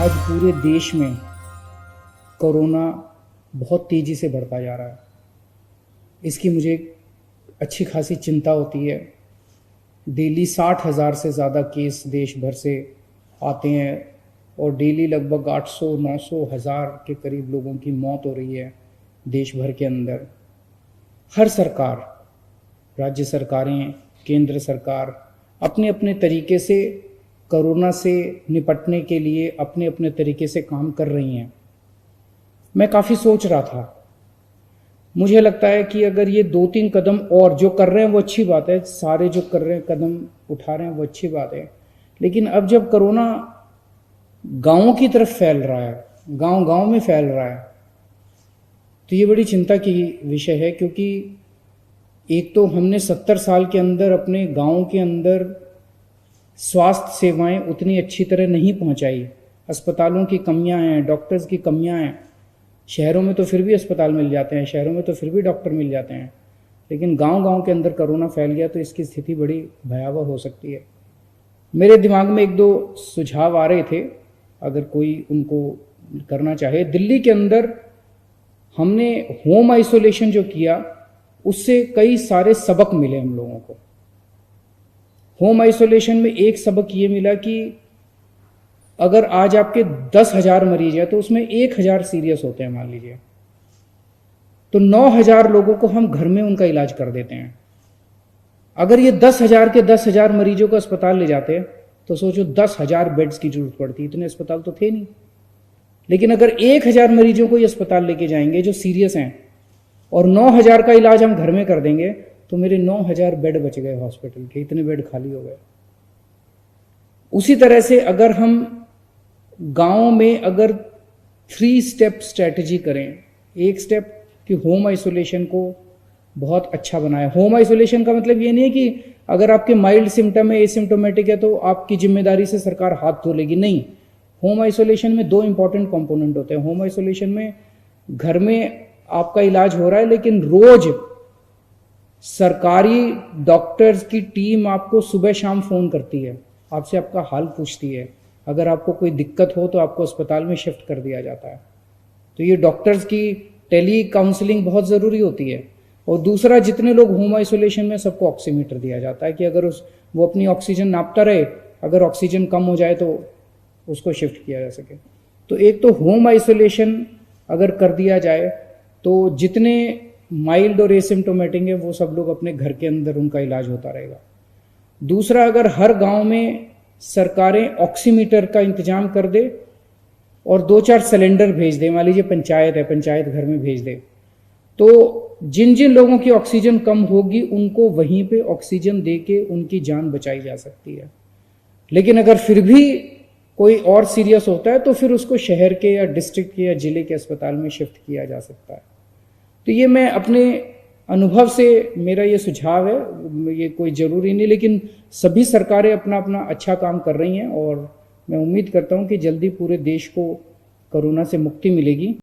आज पूरे देश में कोरोना बहुत तेज़ी से बढ़ता जा रहा है। इसकी मुझे अच्छी खासी चिंता होती है। डेली 60,000 से ज़्यादा केस देश भर से आते हैं और डेली लगभग 800, 900, 1000 के करीब लोगों की मौत हो रही है देश भर के अंदर। हर सरकार, राज्य सरकारें, केंद्र सरकार अपने अपने तरीके से कोरोना से निपटने के लिए अपने अपने तरीके से काम कर रही हैं। मैं काफ़ी सोच रहा था, मुझे लगता है कि अगर ये 2-3 कदम और जो कर रहे हैं वो अच्छी बात है, सारे जो कर रहे हैं कदम उठा रहे हैं वो अच्छी बात है, लेकिन अब जब कोरोना गाँवों की तरफ फैल रहा है, गांव गांव में फैल रहा है, तो ये बड़ी चिंता की विषय है। क्योंकि एक तो हमने 70 साल के अंदर अपने गाँव के अंदर स्वास्थ्य सेवाएं उतनी अच्छी तरह नहीं पहुंचाई। अस्पतालों की कमियां हैं, डॉक्टर्स की कमियां हैं। शहरों में तो फिर भी अस्पताल मिल जाते हैं, शहरों में तो फिर भी डॉक्टर मिल जाते हैं, लेकिन गांव-गांव के अंदर कोरोना फैल गया तो इसकी स्थिति बड़ी भयावह हो सकती है। मेरे दिमाग में 1-2 सुझाव आ रहे थे, अगर कोई उनको करना चाहे। दिल्ली के अंदर हमने होम आइसोलेशन जो किया उससे कई सारे सबक मिले हम लोगों को। होम आइसोलेशन में एक सबक ये मिला कि अगर आज आपके 10,000 मरीज हैं तो उसमें 1,000 सीरियस होते हैं मान लीजिए, तो 9,000 लोगों को हम घर में उनका इलाज कर देते हैं। अगर ये 10,000 के 10,000 मरीजों को अस्पताल ले जाते हैं तो सोचो 10,000 बेड्स की जरूरत पड़ती। इतने अस्पताल तो थे नहीं। लेकिन अगर 1,000 मरीजों को ये अस्पताल लेके जाएंगे जो सीरियस हैं और 9,000 का इलाज हम घर में कर देंगे तो मेरे 9,000 बेड बच गए हॉस्पिटल के, इतने बेड खाली हो गए। उसी तरह से अगर हम गांव में अगर 3 स्टेप स्ट्रेटजी करें, एक स्टेप कि होम आइसोलेशन को बहुत अच्छा बनाए। होम आइसोलेशन का मतलब ये नहीं है कि अगर आपके माइल्ड सिम्टम है, एसिम्टोमेटिक है तो आपकी जिम्मेदारी से सरकार हाथ धो लेगी, नहीं। होम आइसोलेशन में 2 इंपॉर्टेंट कंपोनेंट होते हैं। होम आइसोलेशन में घर में आपका इलाज हो रहा है, लेकिन रोज सरकारी डॉक्टर्स की टीम आपको सुबह शाम फोन करती है, आपसे आपका हाल पूछती है। अगर आपको कोई दिक्कत हो तो आपको अस्पताल में शिफ्ट कर दिया जाता है। तो ये डॉक्टर्स की टेली काउंसलिंग बहुत ज़रूरी होती है। और दूसरा, जितने लोग होम आइसोलेशन में सबको ऑक्सीमीटर दिया जाता है कि अगर वो अपनी ऑक्सीजन नापता रहे, अगर ऑक्सीजन कम हो जाए तो उसको शिफ्ट किया जा सके। तो एक तो होम आइसोलेशन अगर कर दिया जाए तो जितने माइल्ड और एसिम्टोमेटिक है वो सब लोग अपने घर के अंदर उनका इलाज होता रहेगा। दूसरा, अगर हर गांव में सरकारें ऑक्सीमीटर का इंतजाम कर दे और 2-4 सिलेंडर भेज दे, मान लीजिए पंचायत है, पंचायत घर में भेज दे, तो जिन जिन लोगों की ऑक्सीजन कम होगी उनको वहीं पे ऑक्सीजन दे के उनकी जान बचाई जा सकती है। लेकिन अगर फिर भी कोई और सीरियस होता है तो फिर उसको शहर के या डिस्ट्रिक्ट के या जिले के अस्पताल में शिफ्ट किया जा सकता है। तो ये मैं अपने अनुभव से, मेरा ये सुझाव है, ये कोई ज़रूरी नहीं, लेकिन सभी सरकारें अपना अपना अच्छा काम कर रही हैं और मैं उम्मीद करता हूँ कि जल्दी पूरे देश को कोरोना से मुक्ति मिलेगी।